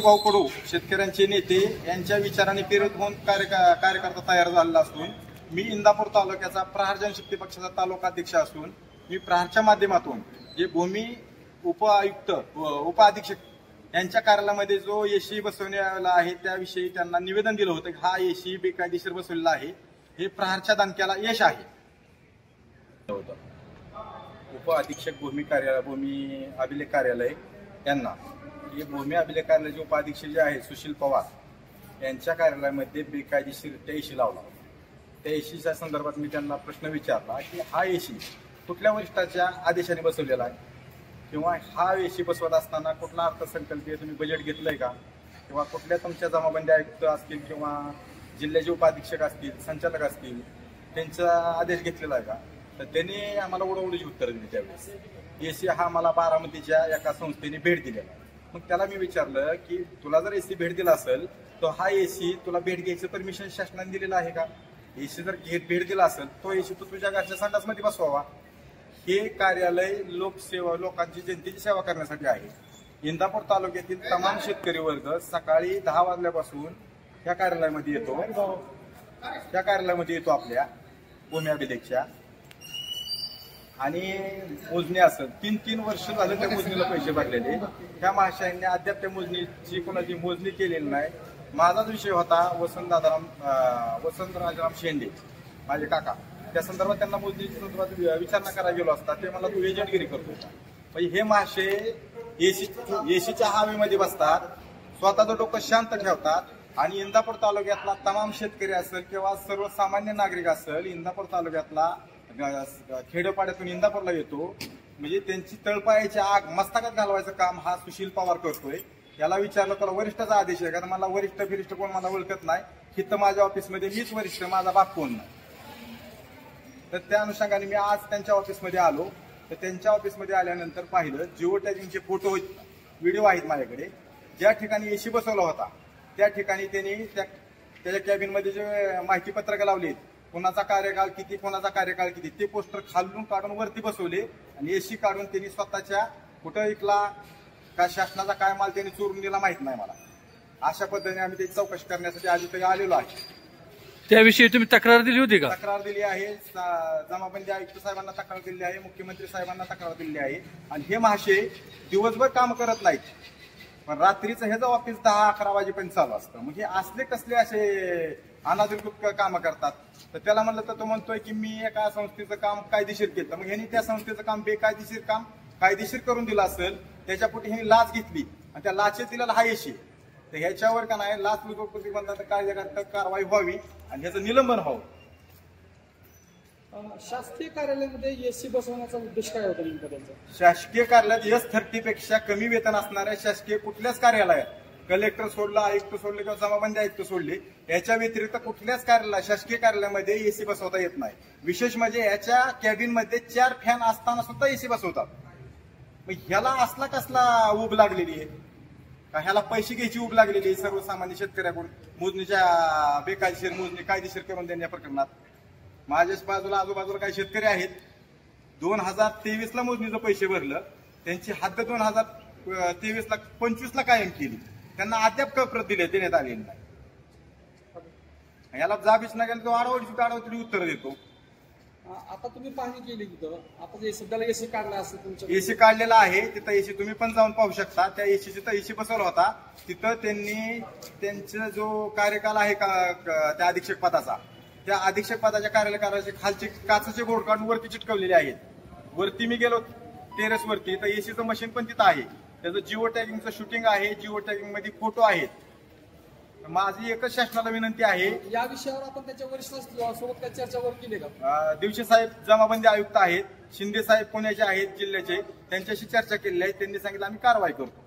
भाऊ कडू शेतकऱ्यांचे नेते यांच्या विचाराने प्रेरित होऊन कार्यकर्ता तयार झालेला असून मी इंदापूर तालुक्याचा प्रहार जनशक्ती पक्षाचा तालुका अध्यक्ष असून मी प्रहारच्या माध्यमातून जे भूमी उपायुक्त उपाधीक्षक यांच्या कार्यालयामध्ये जो एसी बसवण्याला आहे त्याविषयी त्यांना निवेदन दिलं होतं. हा एसी बेकायदेशीर बसवलेला आहे, हे प्रहारच्या दणक्याला यश आहे. उप अधीक्षक भूमी अभिलेख कार्यालय यांना हे भूमी अभिलेख कार्यालयाचे उपाधीक्षक जे आहेत सुशील पवार यांच्या कार्यालयामध्ये बेकायदेशीर एसी लावला. त्या एसीच्या संदर्भात मी त्यांना प्रश्न विचारला की हा एसी कुठल्या वरिष्ठाच्या आदेशाने बसवलेला आहे किंवा हा एसी बसवत असताना कुठला अर्थसंकल्पीय तुम्ही बजेट घेतलंय का किंवा कुठल्या तुमच्या जमाबंदी आयुक्त असतील किंवा जिल्ह्याचे उपाधीक्षक असतील संचालक असतील त्यांचा आदेश घेतलेला आहे का. तर त्यांनी आम्हाला उडवडीची उत्तर दिली. त्यावेळेस एसी हा मला बारामतीच्या एका संस्थेने भेट दिलेला आहे. मग त्याला मी विचारलं की तुला जर एसी भेट दिला असेल तर हा एसी तुला भेट घ्यायचं परमिशन शासनाने दिलेलं आहे का. एसी जर भेट दिला असेल तो एसी तू तुझ्या घरच्या संडासमध्ये बसवावा. हे कार्यालय लोकांची जनतेची सेवा करण्यासाठी आहे. इंदापूर तालुक्यातील तमाम शेतकरी वर्ग सकाळी 10 वाजल्यापासून या कार्यालयामध्ये येतो आपल्या भूमी अभिलेखच्या आणि मोजणी असेल 3 वर्ष झाले त्या मोजणीला पैसे भरलेले. त्या महाशयांनी अद्याप त्या मोजणीची कोणाची मोजणी केलेली नाही. माझाच विषय होता वसंत राजाराम शेंडे माझे काका, त्या संदर्भात त्यांना मोजणीच्या संदर्भात विचारणा करायला गेलो असता ते मला तू एजंटगिरी करतो होता. म्हणजे हे मासे एसीच्या हवेमध्ये बसतात, स्वतःचं डोकं शांत ठेवतात आणि इंदापूर तालुक्यातला तमाम शेतकरी असेल किंवा सर्वसामान्य नागरिक असेल इंदापूर तालुक्यातला खेडोपाड्यातून इंदापूरला येतो म्हणजे त्यांची तळपायाची आग मस्तकात घालवायचं काम हा सुशील पवार करतोय. याला विचारलं तुला वरिष्ठाचा आदेश आहे का. मला वरिष्ठ कोण मला ओळखत नाही. हिथं माझ्या ऑफिसमध्ये मीच वरिष्ठ, माझा बाप कोण नाही. तर त्या अनुषंगाने मी आज त्यांच्या ऑफिसमध्ये आलो. तर त्यांच्या ऑफिसमध्ये आल्यानंतर पाहिलं जिओ टॅगिंगचे फोटो व्हिडिओ आहेत माझ्याकडे. ज्या ठिकाणी एसी बसवला होता त्या ठिकाणी त्यांनी त्याच्या कॅबिनमध्ये जे माहितीपत्रक लावले कोणाचा कार्यकाळ किती ते पोस्टर खालून काढून वरती बसवले आणि एसी काढून त्यांनी स्वतःच्या कुठं विकला का शासनाचा काय माल त्यांनी चोरून दिला माहित नाही मला. अशा पद्धतीने आम्ही त्याची चौकशी करण्यासाठी आज इथे आलेलो आहे. त्याविषयी तुम्ही तक्रार दिली होती का. तक्रार दिली आहे. जमाबंदी आयुक्त साहेबांना तक्रार दिली आहे, मुख्यमंत्री साहेबांना तक्रार दिली आहे. आणि हे महाशय दिवसभर काम करत नाहीत पण रात्रीचं ह्याचं ऑफिस 10-11 वाजेपर्यंत चालू असतं. म्हणजे असले कसले असे अनाधिकृत कामं करतात. तर त्याला म्हणलं तर तो म्हणतोय की मी एका संस्थेचं काम कायदेशीर केलं. मग ह्यांनी त्या संस्थेचं काम बेकायदेशीर काम कायदेशीर करून दिलं असेल त्याच्यापोटी ह्यांनी लाच घेतली आणि त्या लाचेत दिलेला हा एसी. तर ह्याच्यावर का नाही लाच प्रतिबंधात कारवाई व्हावी आणि ह्याचं निलंबन व्हावं. शासकीय कार्यालयामध्ये एसी बसवण्याचा उद्देश काय होता नेमका त्यांचा. शासकीय कार्यालयात S30 पेक्षा कमी वेतन असणाऱ्या शासकीय कुठल्याच कार्यालयात कलेक्टर सोडला, आयुक्त सोडले किंवा जमाबंदी आयुक्त सोडले याच्या व्यतिरिक्त कुठल्याच शासकीय कार्यालयामध्ये एसी बसवता येत नाही. विशेष म्हणजे याच्या कॅबिनमध्ये 4 फॅन असताना सुद्धा एसी बसवतात. मग ह्याला असला कसला ऊब लागलेली आहे का. ह्याला पैसे घ्यायची ऊब लागलेली आहे सर्वसामान्य शेतकऱ्याकडून मोजणीच्या बेकायदेशीर मोजणी कायदेशीर करून देण्या प्रकरणात. माझ्याच बाजूला आजूबाजूला काही शेतकरी आहेत 2023ला मोजणीचं पैसे भरलं त्यांची हद्द 2023ला 25ला कायम केली. त्यांना अद्याप प्रत देण्यात आलेली नाही. याला जाबीच नाही गेला तो आडवडी उत्तर देतो. आता तुम्ही पाहणी केली तिथं, आता सध्याला एसी काढला असेल तुमच्या. एसी काढलेला आहे तिथं. एसी तुम्ही पण जाऊन पाहू शकता. त्या एसीचा एसी बसवला होता तिथं त्यांनी त्यांचा जो कार्यकाल आहे त्या अधीक्षक पदाचा त्या अधीक्षक पदाच्या कार्यालयाचे खालचे काचेचे बोर्ड काढून वरती चिटकवलेले आहेत. वरती मी गेलो टेरेस वरती तर एसीचं मशीन पण तिथं आहे. त्याचं जिओ टॅगिंगचं शूटिंग आहे. जिओ टॅगिंग मध्ये फोटो आहेत. माझी एकच शासनाला विनंती आहे. या विषयावर आपण त्याच्या वरिष्ठांसोबत काय चर्चा केली का. दिवशी साहेब जमाबंदी आयुक्त आहेत, शिंदे साहेब पुण्याचे आहेत जिल्ह्याचे, त्यांच्याशी चर्चा केलेली आहे. त्यांनी सांगितलं आम्ही कारवाई करतो.